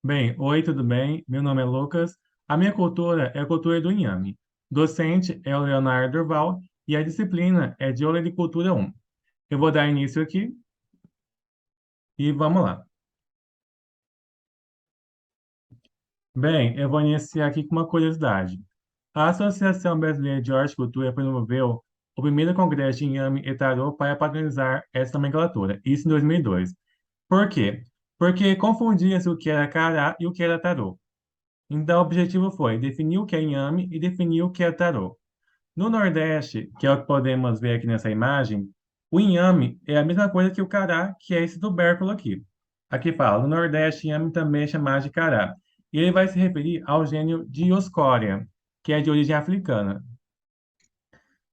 Bem, oi, tudo bem? Meu nome é Lucas. A minha cultura é a cultura do inhame. Docente é o Leonardo Durval e a disciplina é de Olericultura 1. Eu vou dar início aqui e vamos lá. Bem, eu vou iniciar aqui com uma curiosidade. A Associação Brasileira de Horticultura promoveu o primeiro congresso de inhame e tarô para padronizar essa nomenclatura, isso em 2002. Por quê? Porque confundia-se o que era cará e o que era tarô. Então, o objetivo foi definir o que é inhame e definir o que é tarô. No Nordeste, que é o que podemos ver aqui nessa imagem, o inhame é a mesma coisa que o cará, que é esse tubérculo aqui. Aqui fala, no Nordeste, inhame também é chamado de cará. E ele vai se referir ao gênero Dioscória, que é de origem africana.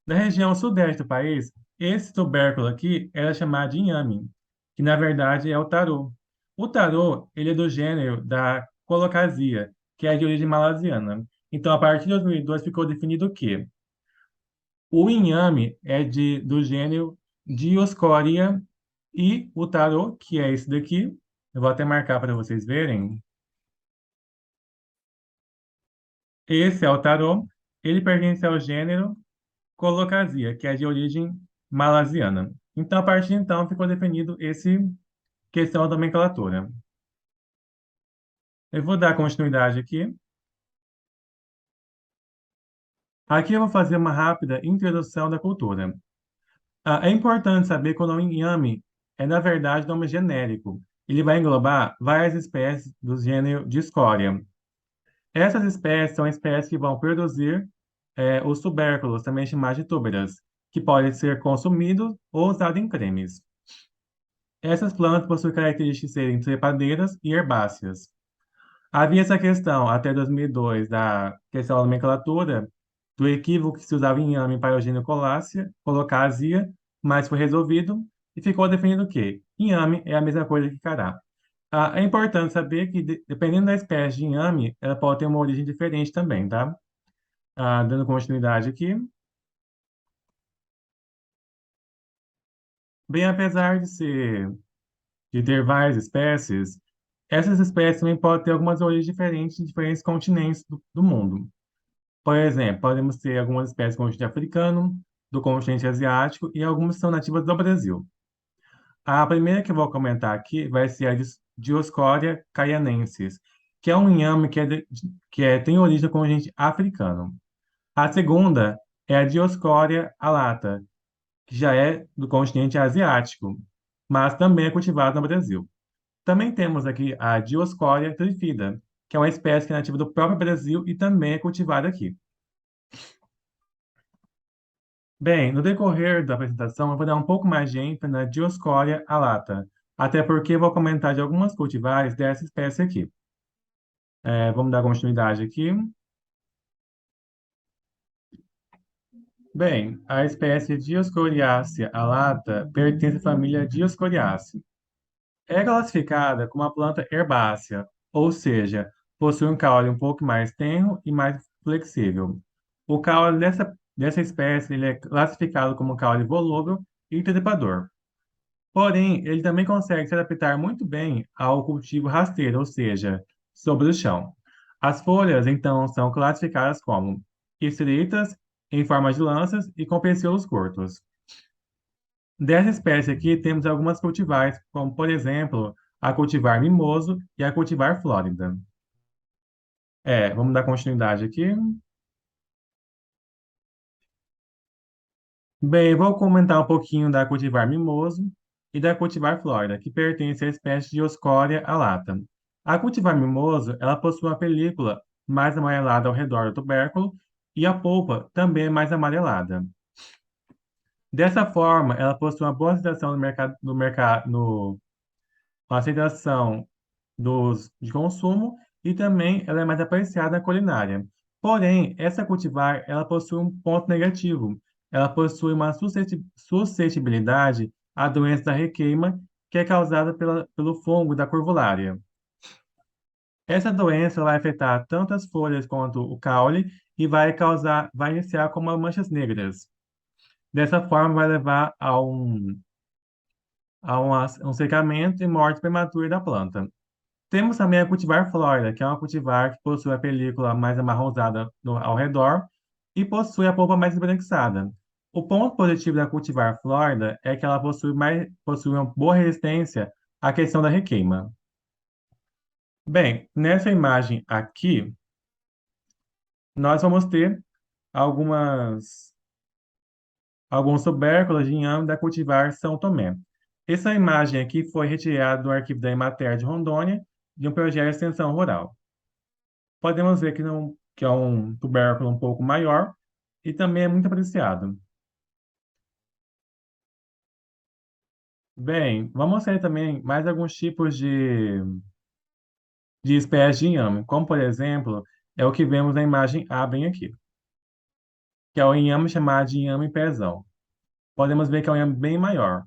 Na região sudeste do país, esse tubérculo aqui era chamado de inhame, que na verdade é o tarô. O tarô, ele é do gênero da colocasia, que é de origem malasiana. Então, a partir de 2002 ficou definido que o inhame é do gênero Dioscorea e o tarô, que é esse daqui, eu vou até marcar para vocês verem. Esse é o tarô, ele pertence ao gênero Colocasia, que é de origem malasiana. Então, a partir de então, ficou definido esse questão da nomenclatura. Eu vou dar continuidade aqui. Aqui eu vou fazer uma rápida introdução da cultura. É importante saber que o nome inhame é, na verdade, nome genérico. Ele vai englobar várias espécies do gênero Discoria. Essas espécies são espécies que vão produzir os tubérculos, também chamados de túberas, que podem ser consumidos ou usados em cremes. Essas plantas possuem características de serem trepadeiras e herbáceas. Havia essa questão até 2002 da questão da nomenclatura, do equívoco que se usava inhame para o gênero colocasia, mas foi resolvido e ficou definido que inhame é a mesma coisa que cará. É importante saber que, dependendo da espécie de inhame, ela pode ter uma origem diferente também, tá? Dando continuidade aqui. Bem, apesar de ter várias espécies, essas espécies também podem ter algumas origens diferentes em diferentes continentes do mundo. Por exemplo, podemos ter algumas espécies do continente africano, do continente asiático e algumas são nativas do Brasil. A primeira que eu vou comentar aqui vai ser a Dioscorea caianensis, que é um inhame tem origem do continente africano. A segunda é a Dioscorea alata, que já é do continente asiático, mas também é cultivada no Brasil. Também temos aqui a Dioscorea trifida, que é uma espécie que é nativa do próprio Brasil e também é cultivada aqui. Bem, no decorrer da apresentação, eu vou dar um pouco mais de ênfase na Dioscorea alata, até porque eu vou comentar de algumas cultivares dessa espécie aqui. Vamos dar continuidade aqui. Bem, a espécie Dioscoriacea alata pertence à família Dioscoriaceae. É classificada como uma planta herbácea, ou seja, possui um caule um pouco mais tenro e mais flexível. O caule dessa espécie ele é classificado como caule volúvel e trepador. Porém, ele também consegue se adaptar muito bem ao cultivo rasteiro, ou seja, sobre o chão. As folhas, então, são classificadas como estreitas, em forma de lanças e com pecíolos curtos. Dessa espécie aqui, temos algumas cultivares, como, por exemplo, a cultivar mimoso e a cultivar flórida. Vamos dar continuidade aqui. Bem, vou comentar um pouquinho da cultivar mimoso e da cultivar flórida, que pertence à espécie de Dioscorea alata. A cultivar mimoso, ela possui uma película mais amarelada ao redor do tubérculo e a polpa também é mais amarelada. Dessa forma, ela possui uma boa aceitação uma aceitação de consumo e também ela é mais apreciada na culinária. Porém, essa cultivar, ela possui um ponto negativo. Ela possui uma suscetibilidade à doença da requeima, que é causada pelo fungo da curvulária. Essa doença vai afetar tanto as folhas quanto o caule e vai iniciar como manchas negras. Dessa forma, vai levar a um secamento e morte prematura da planta. Temos também a cultivar Flórida, que é uma cultivar que possui a película mais amarronzada ao redor e possui a polpa mais esbranquiçada. O ponto positivo da cultivar Flórida é que ela possui uma boa resistência à questão da requeima. Bem, nessa imagem aqui, nós vamos ter algumas, alguns tubérculos de inhame da cultivar São Tomé. Essa imagem aqui foi retirada do arquivo da Emater de Rondônia, de um projeto de extensão rural. Podemos ver que é um tubérculo um pouco maior e também é muito apreciado. Bem, vamos ter também mais alguns tipos de espécies de inhame, como por exemplo, é o que vemos na imagem A bem aqui, que é o inhame chamado de inhame pezão. Podemos ver que é um inhame bem maior.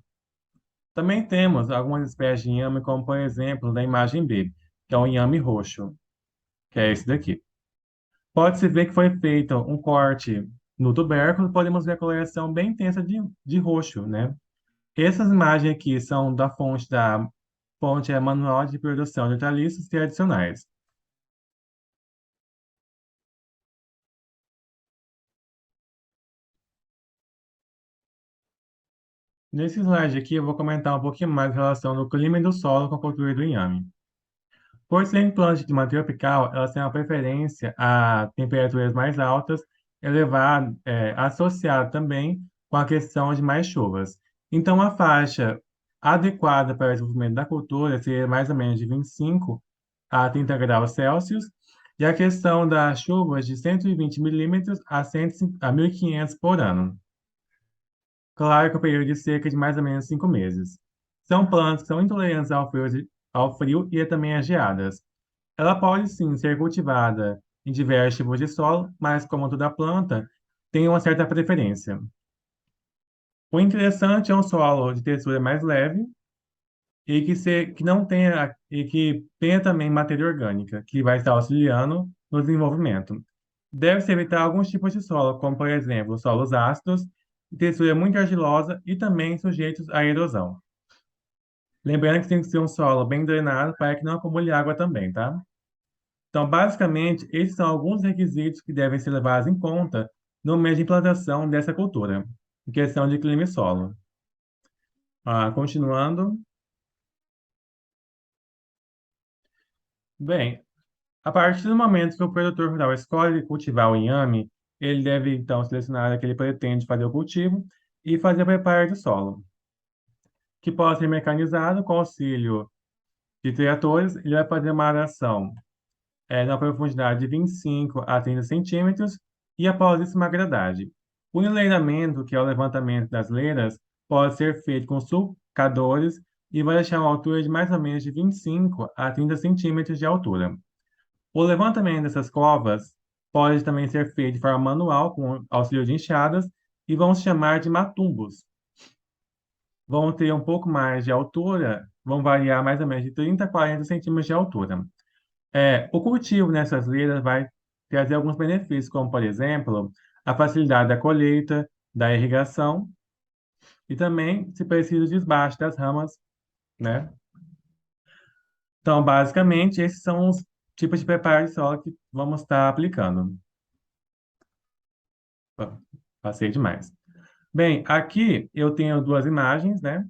Também temos algumas espécies de inhame, como por exemplo, da imagem B, que é o inhame roxo, que é esse daqui. Pode-se ver que foi feito um corte no tubérculo, podemos ver a coloração bem intensa de roxo, né? Essas imagens aqui são da fonte Manual de Produção de Hortaliças Tradicionais. Nesse slide aqui, eu vou comentar um pouquinho mais em relação do clima e do solo com a cultura do inhame. Por serem plantas de clima tropical, elas têm uma preferência a temperaturas mais altas, elevado, associado também com a questão de mais chuvas. Então, a faixa adequada para o desenvolvimento da cultura seria mais ou menos de 25 a 30 graus Celsius, e a questão das chuvas de 120 milímetros a 1.500 por ano. Claro que o período de cerca de mais ou menos 5 meses. São plantas que são intolerantes ao frio e também às geadas. Ela pode sim ser cultivada em diversos tipos de solo, mas como toda planta, tem uma certa preferência. O interessante é um solo de textura mais leve que não tenha e que tenha também matéria orgânica, que vai estar auxiliando no desenvolvimento. Deve-se evitar alguns tipos de solo, como por exemplo, solos ácidos, de textura muito argilosa e também sujeitos à erosão. Lembrando que tem que ser um solo bem drenado para que não acumule água também, tá? Então, basicamente, esses são alguns requisitos que devem ser levados em conta no momento de implantação dessa cultura, em questão de clima e solo. Continuando. Bem, a partir do momento que o produtor rural escolhe cultivar o inhame, ele deve, então, selecionar a que ele pretende fazer o cultivo e fazer o preparo do solo, que pode ser mecanizado com auxílio de tratores. Ele vai fazer uma aração na profundidade de 25 a 30 centímetros e, após isso, uma gradagem. O enleiramento, que é o levantamento das leiras, pode ser feito com sulcadores e vai deixar uma altura de mais ou menos de 25 a 30 centímetros de altura. O levantamento dessas covas pode também ser feito de forma manual, com auxílio de enxadas, e vão se chamar de matumbos. Vão ter um pouco mais de altura, vão variar mais ou menos de 30 a 40 centímetros de altura. O cultivo nessas leiras vai trazer alguns benefícios, como, por exemplo, a facilidade da colheita, da irrigação e também, se precisa, desbaste das ramas, né? Então, basicamente, esses são os tipos de preparo de solo que vamos estar aplicando. Opa, passei demais. Bem, aqui eu tenho duas imagens, né?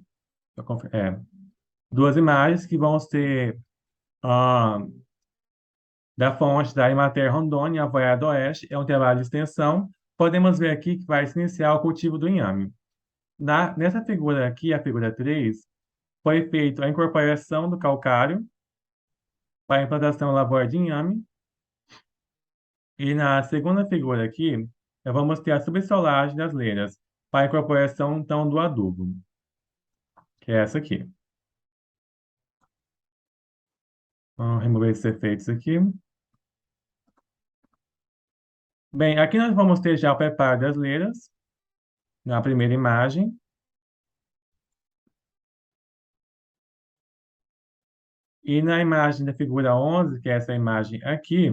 Duas imagens que vão ser ah, da fonte da Emater Rondônia, Alvorada do Oeste. É um trabalho de extensão. Podemos ver aqui que vai se iniciar o cultivo do inhame. Nessa figura aqui, a figura 3, foi feita a incorporação do calcário para a implantação da lavoura de inhame. E na segunda figura aqui, nós vamos ter a subsolagem das leiras para a incorporação, então, do adubo, que é essa aqui. Vamos remover esses efeitos aqui. Bem, aqui nós vamos ter já o preparo das leiras, na primeira imagem. E na imagem da figura 11, que é essa imagem aqui,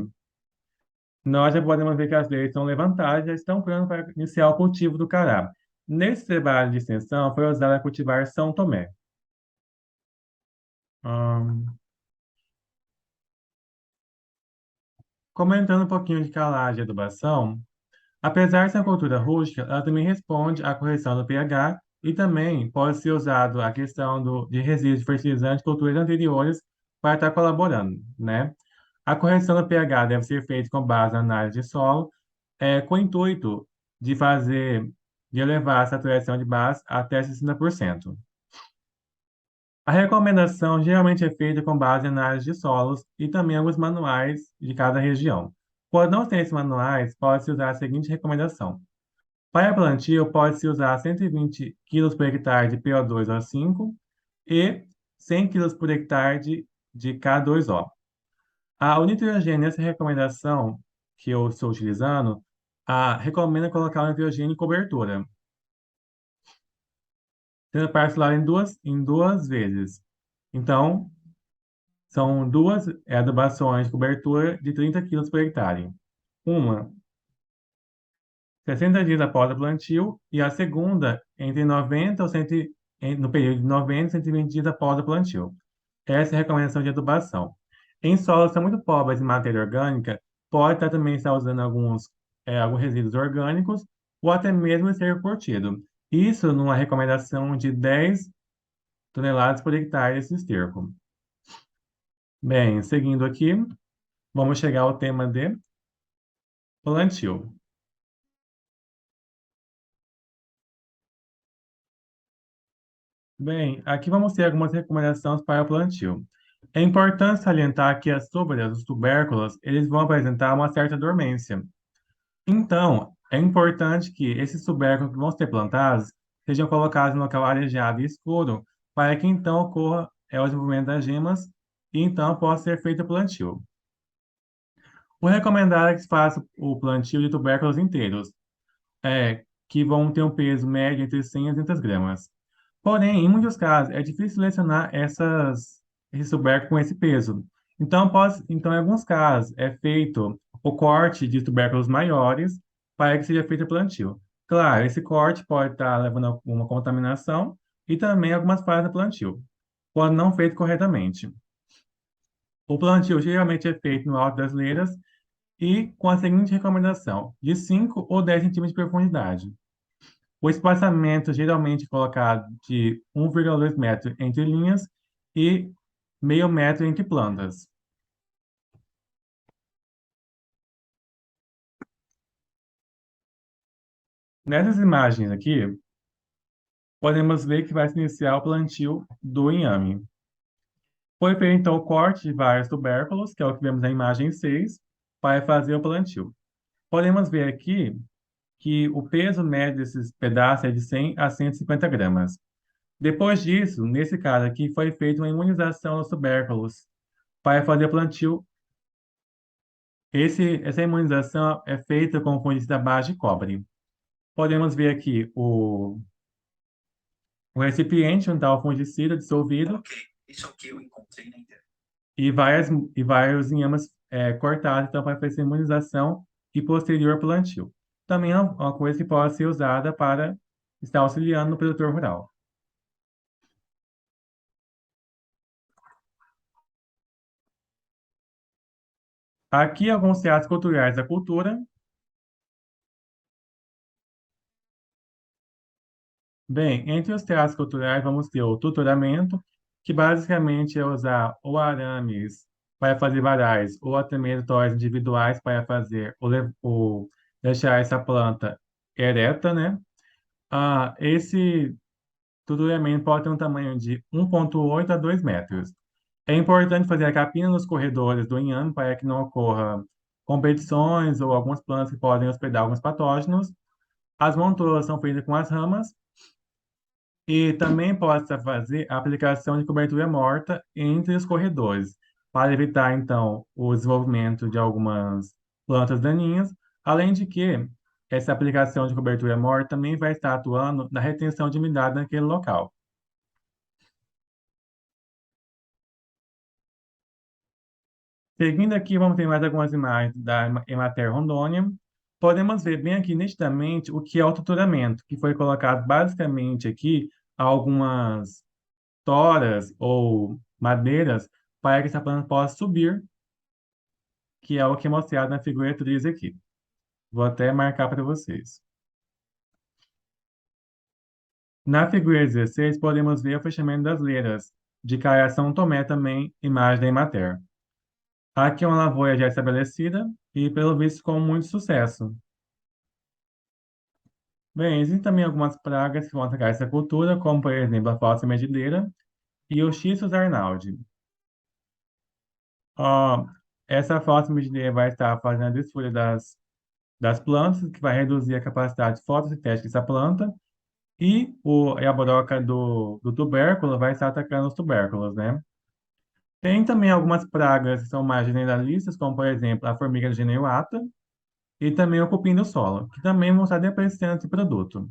nós já podemos ver que as leiras estão levantadas e já estão prontas para iniciar o cultivo do cará. Nesse trabalho de extensão, foi usado a cultivar São Tomé. Hum, Comentando um pouquinho de calagem e adubação, apesar de ser uma cultura rústica, ela também responde à correção do pH e também pode ser usado a questão de resíduos de fertilizantes de culturas anteriores para estar colaborando, né? A correção do pH deve ser feita com base na análise de solo, com o intuito de de elevar a saturação de base até 60%. A recomendação geralmente é feita com base em análise de solos e também alguns manuais de cada região. Quando não tem esses manuais, pode-se usar a seguinte recomendação. Para plantio, pode-se usar 120 quilos por hectare de PO2O5 e 100 quilos por hectare de K2O. O nitrogênio, nessa recomendação que eu estou utilizando, recomenda colocar o nitrogênio em cobertura, sendo parcelado em duas vezes. Então, são duas adubações de cobertura de 30 quilos por hectare. Uma 60 dias após o plantio e a segunda entre 90 ou 100, no período de 90 e 120 dias após o plantio. Essa é a recomendação de adubação. Em solos que são muito pobres em matéria orgânica, pode também estar usando alguns resíduos orgânicos ou até mesmo esterco curtido. Isso numa recomendação de 10 toneladas por hectare desse esterco. Bem, seguindo aqui, vamos chegar ao tema de plantio. Bem, aqui vamos ter algumas recomendações para o plantio. É importante salientar que as sobras, os tubérculos, eles vão apresentar uma certa dormência. Então, é importante que esses tubérculos que vão ser plantados sejam colocados em um local arejado e escuro, para que então ocorra o desenvolvimento das gemas e então possa ser feito o plantio. O recomendado é que se faça o plantio de tubérculos inteiros, que vão ter um peso médio entre 100 e 200 gramas. Porém, em muitos casos, é difícil selecionar esse tubérculo com esse peso. Então, em alguns casos, é feito o corte de tubérculos maiores para que seja feito o plantio. Claro, esse corte pode estar levando a uma contaminação e também algumas falhas no plantio, quando não feito corretamente. O plantio geralmente é feito no alto das leiras e com a seguinte recomendação, de 5 ou 10 centímetros de profundidade. O espaçamento geralmente é colocado de 1,2 metro entre linhas e meio metro entre plantas. Nessas imagens aqui, podemos ver que vai se iniciar o plantio do inhame. Foi feito então o corte de vários tubérculos, que é o que vemos na imagem 6, para fazer o plantio. Podemos ver aqui que o peso médio desses pedaços é de 100 a 150 gramas. Depois disso, nesse caso aqui, foi feita uma imunização dos tubérculos para fazer o plantio. Essa imunização é feita com fungicida à base de cobre. Podemos ver aqui o recipiente onde está o fungicida dissolvido. Ok, isso é o que eu encontrei na internet. E vários inhames cortados, então, para fazer essa imunização e posterior plantio. Também é uma coisa que pode ser usada para estar auxiliando no produtor rural. Aqui alguns teatros culturais da cultura. Bem, entre os teatros culturais vamos ter o tutoramento, que basicamente é usar ou arames para fazer varais, ou até mesmo tóis individuais para fazer ou deixar essa planta ereta, né? Esse tutoramento pode ter um tamanho de 1,8 a 2 metros. É importante fazer a capina nos corredores do inhame para que não ocorra competições ou algumas plantas que podem hospedar alguns patógenos. As monturas são feitas com as ramas e também possa fazer a aplicação de cobertura morta entre os corredores, para evitar, então, o desenvolvimento de algumas plantas daninhas, além de que essa aplicação de cobertura morta também vai estar atuando na retenção de umidade naquele local. Seguindo aqui, vamos ter mais algumas imagens da Emater Rondônia. Podemos ver bem aqui nitidamente o que é o tutoramento, que foi colocado basicamente aqui algumas toras ou madeiras para que essa planta possa subir que é o que é mostrado na figura 3 aqui. Vou até marcar para vocês. Na figura 16, podemos ver o fechamento das leiras, de Caia São Tomé também, imagem da Emater. Aqui é uma lavoura já estabelecida e, pelo visto, com muito sucesso. Bem, existem também algumas pragas que vão atacar essa cultura, como, por exemplo, a falsa medideira e o Xistus arnaldi. Ó, essa falsa medideira vai estar fazendo a desfolha das plantas, que vai reduzir a capacidade fotossintética dessa planta, e a broca do tubérculo vai estar atacando os tubérculos, né? Tem também algumas pragas que são mais generalistas, como, por exemplo, a formiga geneirata e também o cupim do solo, que também vão estar depreciando esse produto.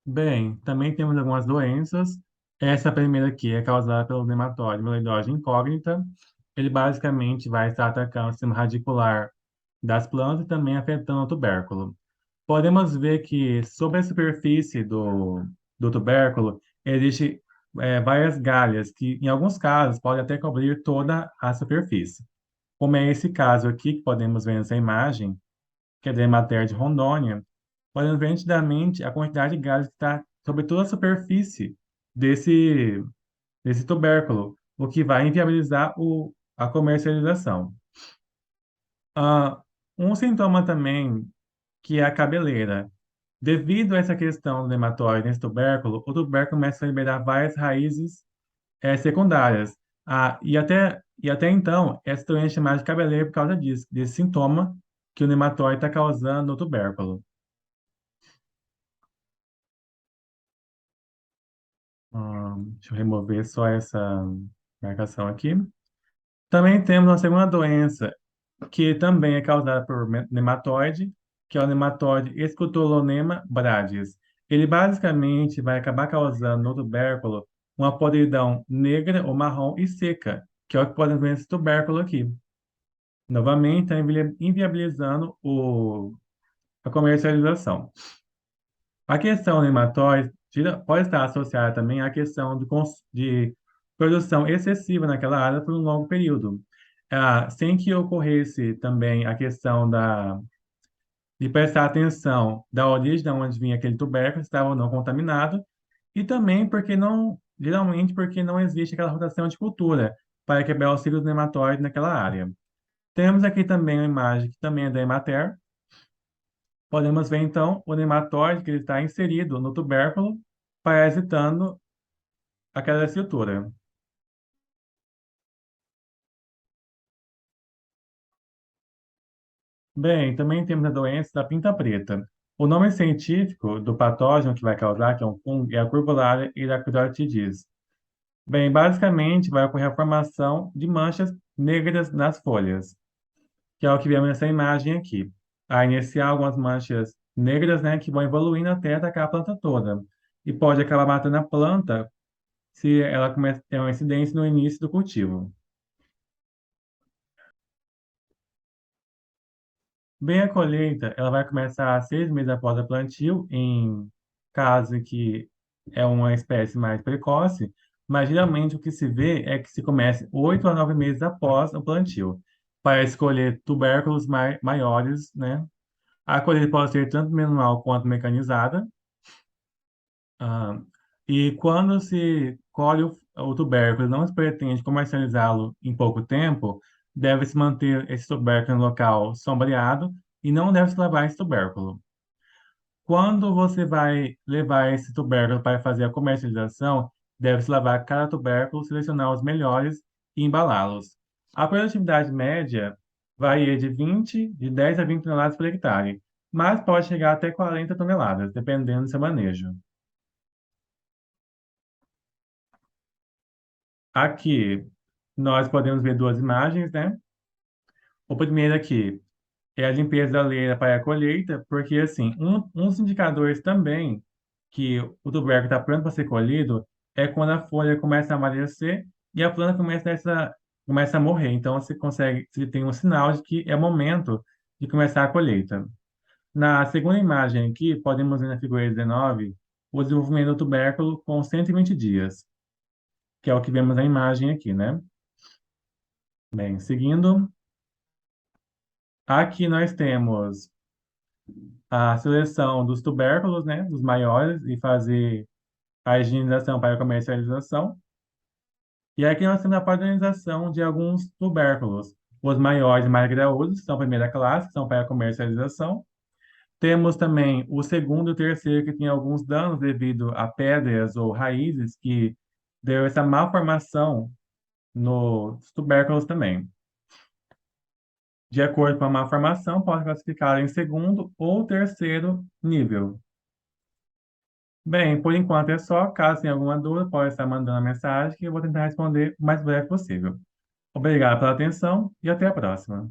Bem, também temos algumas doenças. Essa primeira aqui é causada pelo nematóide Meloidose incógnita. Ele basicamente vai estar atacando o sistema radicular das plantas e também afetando o tubérculo. Podemos ver que sobre a superfície do tubérculo existe várias galhas que, em alguns casos, podem até cobrir toda a superfície. Como é esse caso aqui que podemos ver nessa imagem, que é da Emater de Rondônia, podemos ver nitidamente a quantidade de galhos que está sobre toda a superfície desse, desse tubérculo, o que vai inviabilizar a comercialização. Ah, um sintoma também, que é a cabeleira. Devido a essa questão do nematóide nesse tubérculo, o tubérculo começa a liberar várias raízes secundárias. E até então, essa doença é chamada de cabeleira por causa disso, desse sintoma que o nematóide está causando no tubérculo. Deixa eu remover só essa marcação aqui. Também temos uma segunda doença, que também é causada por nematóide, que é o nematóide Escutolonema bradius. Ele basicamente vai acabar causando no tubérculo uma podridão negra ou marrom e seca, que é o que podemos ver nesse tubérculo aqui. Novamente, está inviabilizando a comercialização. A questão nematóide pode estar associada também à questão de produção excessiva naquela área por um longo período. Sem que ocorresse também a questão de prestar atenção da origem de onde vinha aquele tubérculo, se estava ou não contaminado, e também porque não, geralmente porque não existe aquela rotação de cultura para quebrar o ciclo do nematóide naquela área. Temos aqui também uma imagem que também é da Emater. Podemos ver então o nematóide que ele está inserido no tubérculo, parasitando aquela estrutura. Bem, também temos a doença da pinta preta. O nome científico do patógeno que vai causar, que é um fungo, é a Curvularia iracudoatidis. Bem, basicamente vai ocorrer a formação de manchas negras nas folhas, que é o que vemos nessa imagem aqui. A iniciar algumas manchas negras, né, que vão evoluindo até atacar a planta toda. E pode acabar matando a planta se ela começa a ter uma incidência no início do cultivo. Bem, a colheita, ela vai começar 6 meses após o plantio, em caso em que é uma espécie mais precoce, mas geralmente o que se vê é que se comece 8 a 9 meses após o plantio, para escolher tubérculos maiores, né? A colheita pode ser tanto manual quanto mecanizada. Ah, e quando se colhe o tubérculo e não se pretende comercializá-lo em pouco tempo, deve-se manter esse tubérculo no local sombreado e não deve-se lavar esse tubérculo. Quando você vai levar esse tubérculo para fazer a comercialização, deve-se lavar cada tubérculo, selecionar os melhores e embalá-los. A produtividade média varia de 10 a 20 toneladas por hectare, mas pode chegar até 40 toneladas, dependendo do seu manejo. Aqui nós podemos ver duas imagens, né? O primeiro aqui é a limpeza da leira para a colheita, porque assim, uns indicadores também que o tubérculo está pronto para ser colhido é quando a folha começa a amadurecer e a planta começa a morrer. Então você tem um sinal de que é o momento de começar a colheita. Na segunda imagem aqui, podemos ver na figura 19 o desenvolvimento do tubérculo com 120 dias. que é o que vemos na imagem aqui, né? Bem, seguindo, aqui nós temos a seleção dos tubérculos, né, dos maiores, e fazer a higienização para a comercialização. E aqui nós temos a padronização de alguns tubérculos. Os maiores e mais graúdos são primeira classe, são para a comercialização. Temos também o segundo e o terceiro, que tem alguns danos devido a pedras ou raízes que deu essa malformação nos tubérculos também. De acordo com a malformação, pode classificar em segundo ou terceiro nível. Bem, por enquanto é só. Caso tenha alguma dúvida, pode estar mandando a mensagem que eu vou tentar responder o mais breve possível. Obrigado pela atenção e até a próxima.